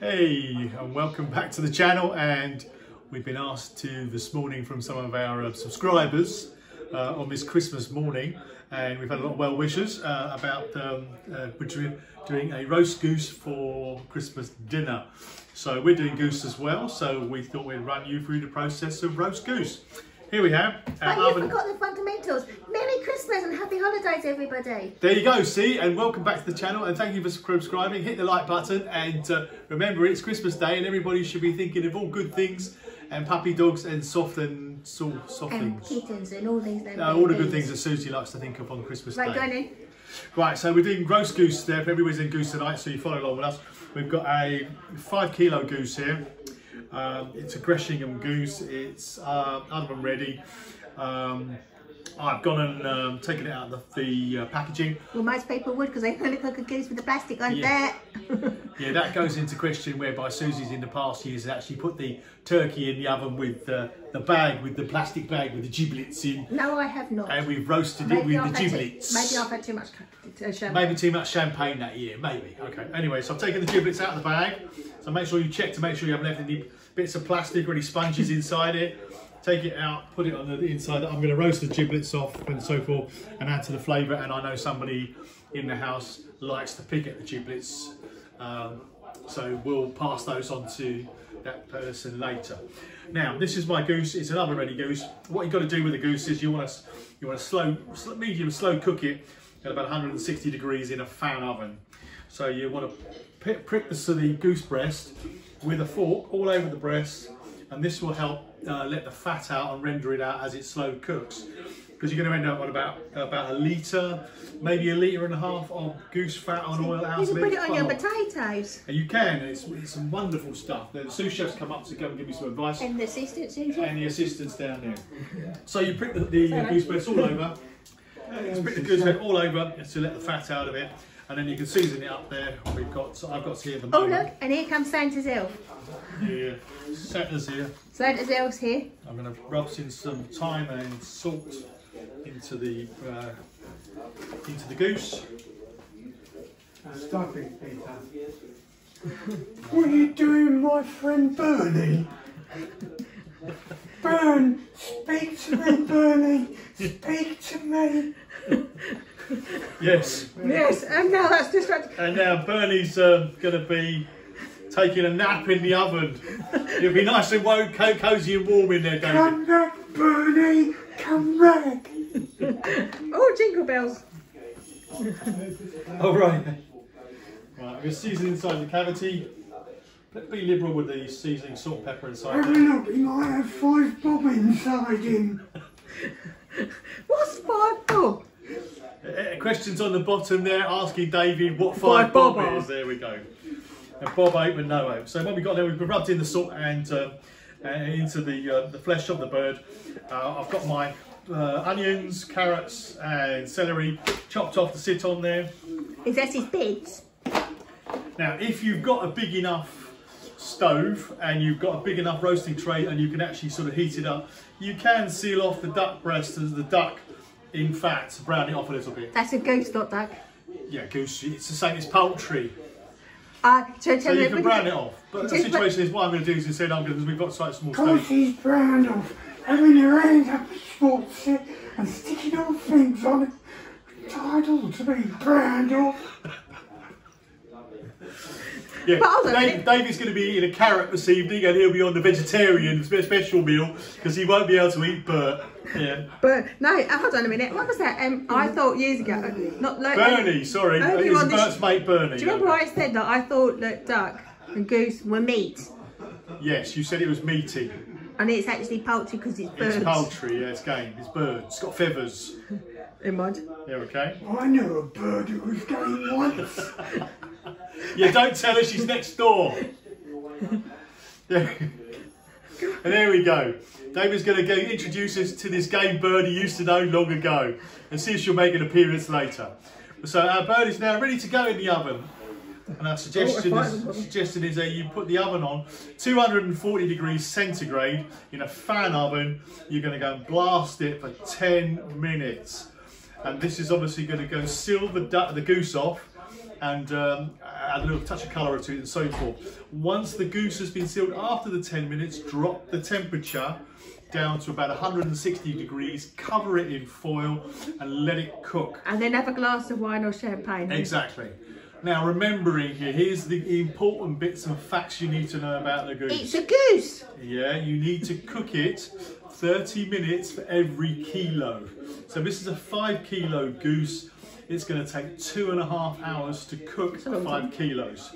Hey, and welcome back to the channel. And we've been asked to this morning from some of our subscribers on this Christmas morning, and we've had a lot of well wishes about doing a roast goose for Christmas dinner. So we're doing goose as well, so we thought we'd run you through the process of roast goose. Here we have our oven. You forgot the fundamentals. Merry Christmas and happy holidays, everybody. There you go, see, and welcome back to the channel, and thank you for subscribing. Hit the like button, and remember, it's Christmas Day, and everybody should be thinking of all good things, and puppy dogs, and soft things. And kittens and all these. All the good things that Susie likes to think of on Christmas Day. Right, go on in. Right, so we're doing roast goose there. Everybody's in goose tonight, so you follow along with us. We've got a 5 kilo goose here. It's a Gresham goose. It's oven ready. I've gone and taken it out of the packaging. Well, most people would, because they only cook a goose with the plastic on there. Yeah, that goes into question whereby Susie's in the past years actually put the turkey in the oven with the bag, with the plastic bag with the giblets in. No, I have not. And we've roasted it with the giblets. Maybe I've had too much champagne. Maybe too much champagne that year, maybe. Okay, anyway, so I've taken the giblets out of the bag. So make sure you check to make sure you haven't left any bits of plastic or any sponges inside it. Take it out, put it on the inside. I'm going to roast the giblets off and so forth and add to the flavour. And I know somebody in the house likes to pick at the giblets. So we'll pass those on to that person later. Now, this is my goose. It's an oven ready goose. What you've got to do with the goose is you want to medium slow cook it at about 160 degrees in a fan oven. So you want to prick the goose breast with a fork all over the breast, and this will help let the fat out and render it out as it slow cooks, because you're going to end up on about a litre, maybe 1.5 litres of goose fat on oil out of it. You can put it on your potatoes. And you can, it's some wonderful stuff. The sous chefs come up to go and give me some advice. And the assistants in here. And the assistants down there. So you prick the goose breast all over. Prick the goose breast all over to let the fat out of it. And then you can season it up there. I've got here the moment. Oh look, and here comes Santa's elf. Yeah, Santa's here. Santa's elf's here. I'm going to rub in some thyme and salt into the goose. Stop it, Peter. What are you doing, my friend Bernie? Speak to me, Bernie. Speak to me. Yes. Yes, and now that's distracting. And now Bernie's going to be taking a nap in the oven. It'll be nice and cosy and warm in there, David. Come back, Bernie. Come back. Oh, jingle bells. All right. Right, I'm going to season inside the cavity. Be liberal with the seasoning, salt, pepper inside. Have a look, he might have 5 bob inside him. What's 5 bob? Questions on the bottom there asking David what 5 bob is. There we go. And Bob open, no open. So what we've got there, we've rubbed in the salt and into the flesh of the bird. I've got my onions, carrots and celery chopped off to sit on there. Is that his bits? Now, if you've got a big enough stove and you've got a big enough roasting tray and you can actually sort of heat it up, you can seal off the duck breast as the duck in fat, brown it off a little bit. That's a goose, not duck. Yeah, goose. It's the same. It's poultry. So you can brown it off. But the situation is, what I'm going to do is instead we've got quite a small stove. Of course he's browned off. Having your hand up a sports it and sticking all things on it. Entitled to be browned off. Yeah, David's going to be eating a carrot this evening, and he'll be on the vegetarian special meal because he won't be able to eat Bert. Yeah. But no, hold on a minute. What was that? I thought years ago, not like Bernie. Sorry, it's Bert's mate Bernie. Do you remember what I said that I thought that duck and goose were meat? Yes, you said it was meaty. And it's actually poultry because it's birds. It's poultry. Yeah, it's game. It's birds. It's got feathers. In mind. Yeah, okay. I knew a bird who was game once. Yeah, don't tell her she's next door. Yeah. And there we go. David's going to introduce us to this game bird he used to know long ago and see if she'll make an appearance later. So our bird is now ready to go in the oven. And our suggestion is that you put the oven on 240 degrees centigrade in a fan oven. You're going to go and blast it for 10 minutes. And this is obviously going to go seal the goose off and add a little touch of colour to it and so forth. Once the goose has been sealed after the 10 minutes, drop the temperature down to about 160 degrees, cover it in foil and let it cook. And then have a glass of wine or champagne. Exactly. Now remembering here, here's the important bits and facts you need to know about the goose. It's a goose. Yeah, you need to cook it 30 minutes for every kilo. So this is a 5 kilo goose. It's going to take 2.5 hours to cook 5 kilos.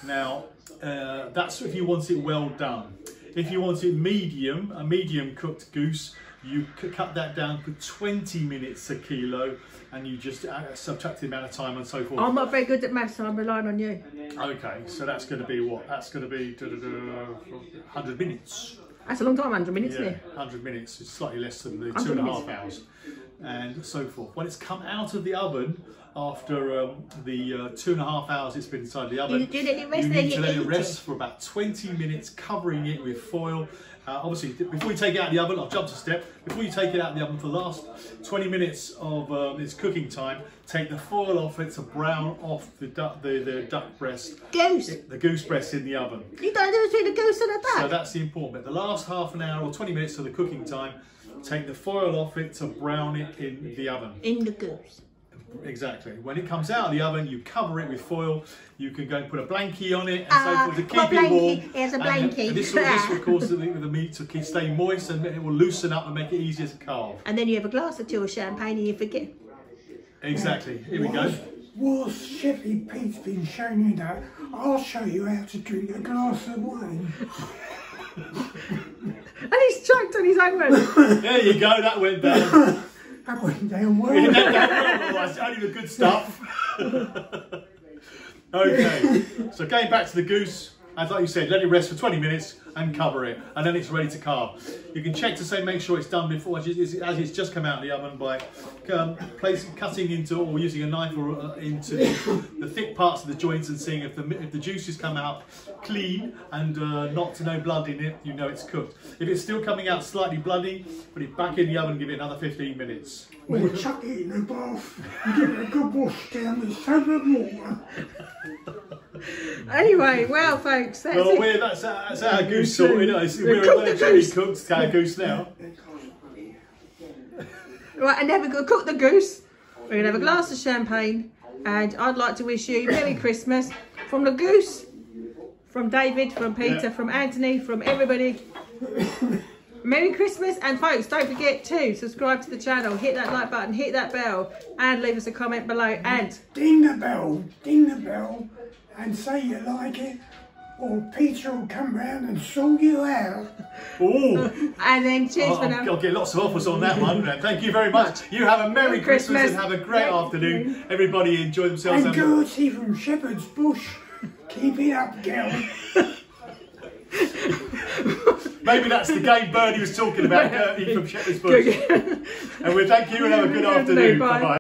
Now, that's if you want it well done. If you want it medium, a medium cooked goose, you cut that down for 20 minutes a kilo, and you just subtract the amount of time and so forth. I'm not very good at maths, so I'm relying on you. Okay, so that's going to be what? That's going to be 100 minutes. That's a long time, 100 minutes, isn't it? 100 minutes. It's slightly less than the 2.5 hours. And so forth. When it's come out of the oven, after the 2.5 hours it's been inside the oven, you let it rest, you then need to you let it eat rest for about 20 minutes, covering it with foil. Obviously, before you take it out of the oven, I've jumped a step. Before you take it out of the oven for the last 20 minutes of its cooking time, take the foil off it to brown off the duck breast. Goose. The goose breast in the oven. You don't do between the goose and the duck. So that's the important bit. The last half an hour or 20 minutes of the cooking time, take the foil off it to brown it in the oven. In the goose. Exactly. When it comes out of the oven, you cover it with foil. You can go and put a blankie on it and so forth to keep it warm. Here's a blankie. And this will cause the meat to stay moist, and it will loosen up and make it easier to carve. And then you have a glass or two of champagne and you forget. Exactly. Here we go. Whilst Chefy Pete's been showing you that, I'll show you how to drink a glass of wine. And he's choked on his own word. There you go. That went down. That went down well. That's only the good stuff. Okay, so going back to the goose, as like you said, let it rest for 20 minutes and cover it, and then it's ready to carve. You can check to say make sure it's done before, as it's just come out of the oven, by cutting into or using a knife or into the thick parts of the joints and seeing if the juices come out clean and no blood in it. You know it's cooked. If it's still coming out slightly bloody, put it back in the oven and give it another 15 minutes. We'll chuck it in the bath and give it a good wash down with soap and water. Anyway, well, folks, that's it. That's our goose sorted. We're actually cooked our goose now. Right, and then we're going to cook the goose. We're going to have a glass of champagne, and I'd like to wish you Merry Christmas from the goose, from David, from Peter, from Anthony, from everybody. Merry Christmas, and folks, don't forget to subscribe to the channel, hit that like button, hit that bell, and leave us a comment below, and ding the bell, and say you like it, or Peter will come round and sort you out. Ooh. And then cheers for now. I'll get lots of offers on that one. Thank you very much. You have a Merry Christmas and have a great afternoon. Everybody enjoy themselves. And Gertie from Shepherd's Bush, keep it up, girl. Maybe that's the game Bernie was talking about, Gertie from Shepherd's Bush. And we thank you and have a good afternoon. Bye-bye.